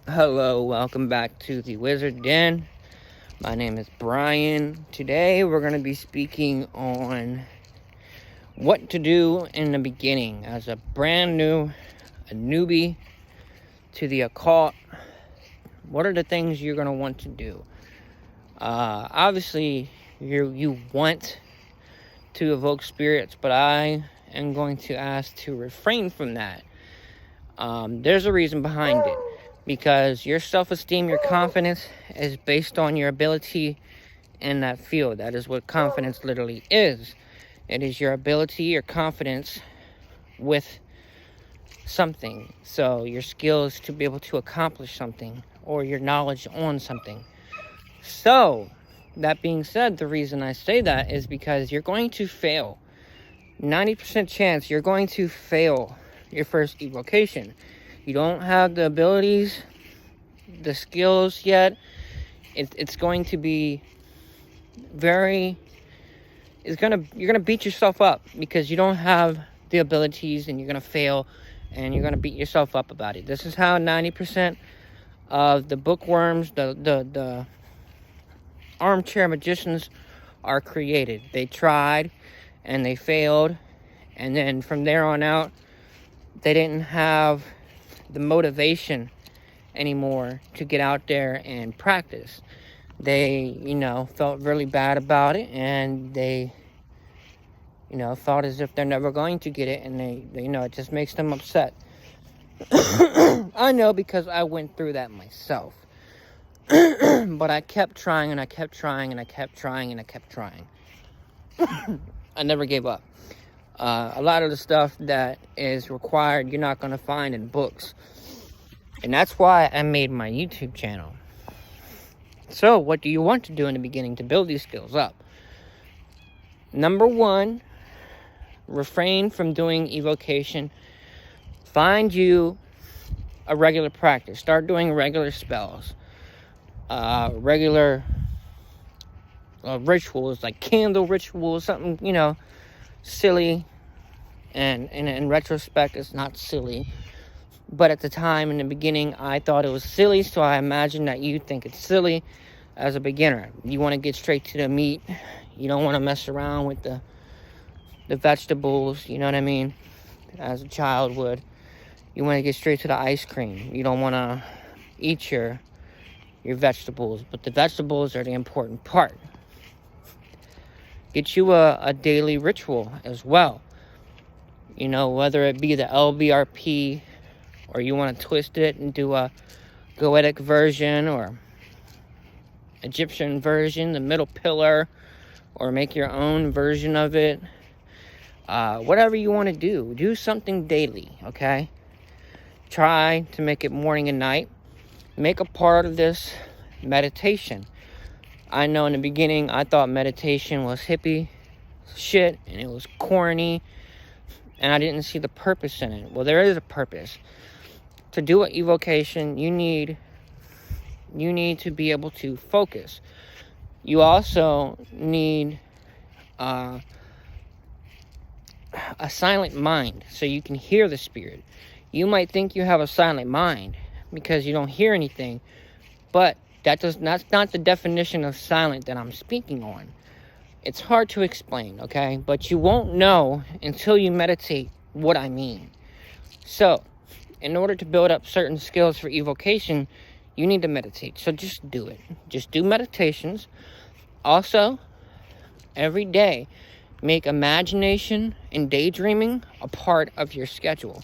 Hello, welcome back to the Wizard Den. My name is Brian. Today we're going to be speaking on what to do in the beginning as a newbie to the occult. What are the things you're going to want to do? Obviously, you want to evoke spirits, but I am going to ask to refrain from that. There's a reason behind it. Because your self-esteem, your confidence is based on your ability in that field. That is what confidence literally is. It is your ability, your confidence with something. So your skills to be able to accomplish something or your knowledge on something. So that being said, the reason I say that is because you're going to fail. 90% chance you're going to fail your first evocation. You don't have the abilities, the skills yet. It's going to be you're gonna beat yourself up because you don't have the abilities, and you're gonna fail, and you're gonna beat yourself up about it. This is how 90% of the bookworms, the armchair magicians are created. They tried and they failed, and then from there on out, they didn't have the motivation anymore to get out there and practice. They, felt really bad about it, and they, thought as if they're never going to get it, and they it just makes them upset. I know because I went through that myself. But I kept trying, and I kept trying, and I kept trying, and I kept trying. I never gave up. A lot of the stuff that is required, you're not going to find in books. And that's why I made my YouTube channel. So, what do you want to do in the beginning to build these skills up? Number one, refrain from doing evocation. Find you a regular practice. Start doing regular spells. Regular rituals, like candle rituals, something, silly, and in retrospect it's not silly, but at the time, in the beginning, I thought it was silly, so I imagine that you think it's silly as a beginner. You want to get straight to the meat. You don't want to mess around with the vegetables, you know what I mean, as a child would. You want to get straight to the ice cream. You don't want to eat your vegetables, but the vegetables are the important part. Get you a daily ritual as well. Whether it be the LBRP, or you want to twist it and do a Goetic version or Egyptian version, the middle pillar, or make your own version of it. Whatever you want to do something daily, okay? Try to make it morning and night. Make a part of this meditation. I know in the beginning I thought meditation was hippie shit and it was corny, and I didn't see the purpose in it. Well, there is a purpose. To do an evocation, you need to be able to focus. You also need a silent mind so you can hear the spirit. You might think you have a silent mind because you don't hear anything, but that's not the definition of silent that I'm speaking on. It's hard to explain, okay? But you won't know until you meditate what I mean. So, in order to build up certain skills for evocation, you need to meditate. So just do it. Just do meditations. Also, every day, make imagination and daydreaming a part of your schedule.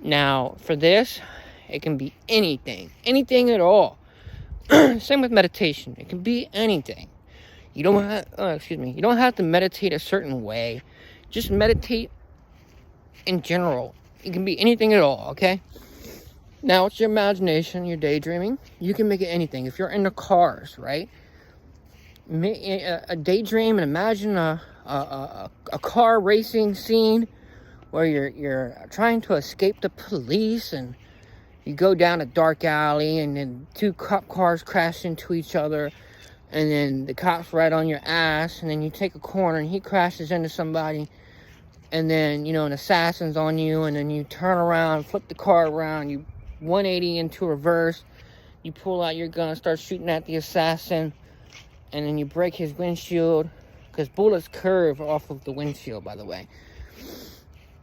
Now, for this, it can be anything at all. Same with meditation. It can be anything. You don't have to meditate a certain way. Just meditate in general. It can be anything at all, okay? Now, it's your imagination, your daydreaming. You can make it anything. If you're into cars, right? A daydream and imagine a car racing scene where you're trying to escape the police, and you go down a dark alley, and then two cop cars crash into each other, and then the cop's right on your ass, and then you take a corner and he crashes into somebody, and then an assassin's on you, and then you turn around, flip the car around, you 180 into reverse. You pull out your gun, start shooting at the assassin, and then you break his windshield, because bullets curve off of the windshield, by the way.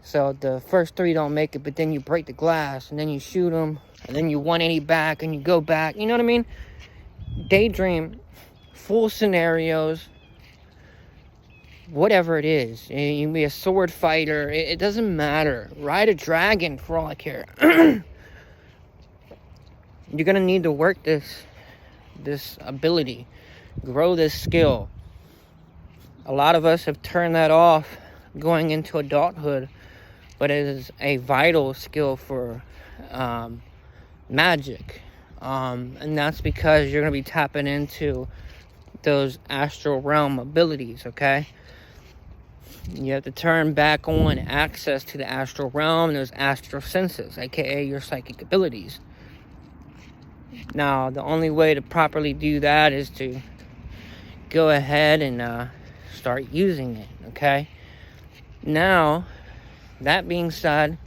So the first 3 don't make it, but then you break the glass, and then you shoot them, and then you 180 back, and you go back. You know what I mean? Daydream, full scenarios, whatever it is. You can be a sword fighter. It doesn't matter. Ride a dragon for all I care. You're going to need to work this ability. Grow this skill. A lot of us have turned that off going into adulthood, but it is a vital skill for magic. And that's because you're going to be tapping into those astral realm abilities, okay? You have to turn back on access to the astral realm, those astral senses, aka your psychic abilities. Now, the only way to properly do that is to go ahead and start using it, okay? Now, that being said,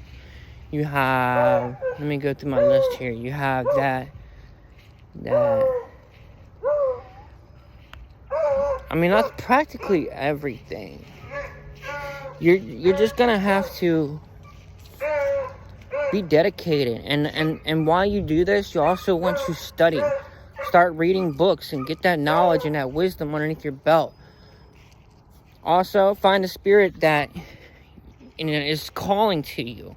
you have, let me go through my list here. You have that, I mean, that's practically everything. You're just gonna have to be dedicated, and while you do this, you also want to study. Start reading books and get that knowledge and that wisdom underneath your belt. Also, find a spirit that is calling to you,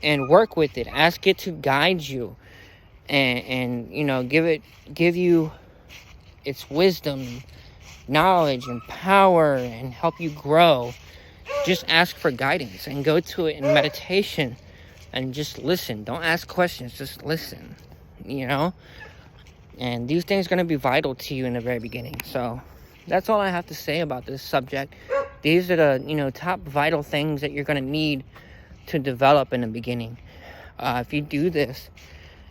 and work with it. Ask it to guide you, and you know, give you its wisdom, knowledge, and power, and help you grow. Just ask for guidance and go to it in meditation and just listen. Don't ask questions, just listen, you know? And these things are going to be vital to you in the very beginning. So that's all I have to say about this subject. These are the, you know, top vital things that you're going to need to develop in the beginning. If you do this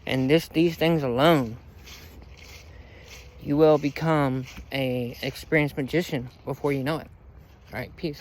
and these things alone, you will become a experienced magician before you know it. All right, peace.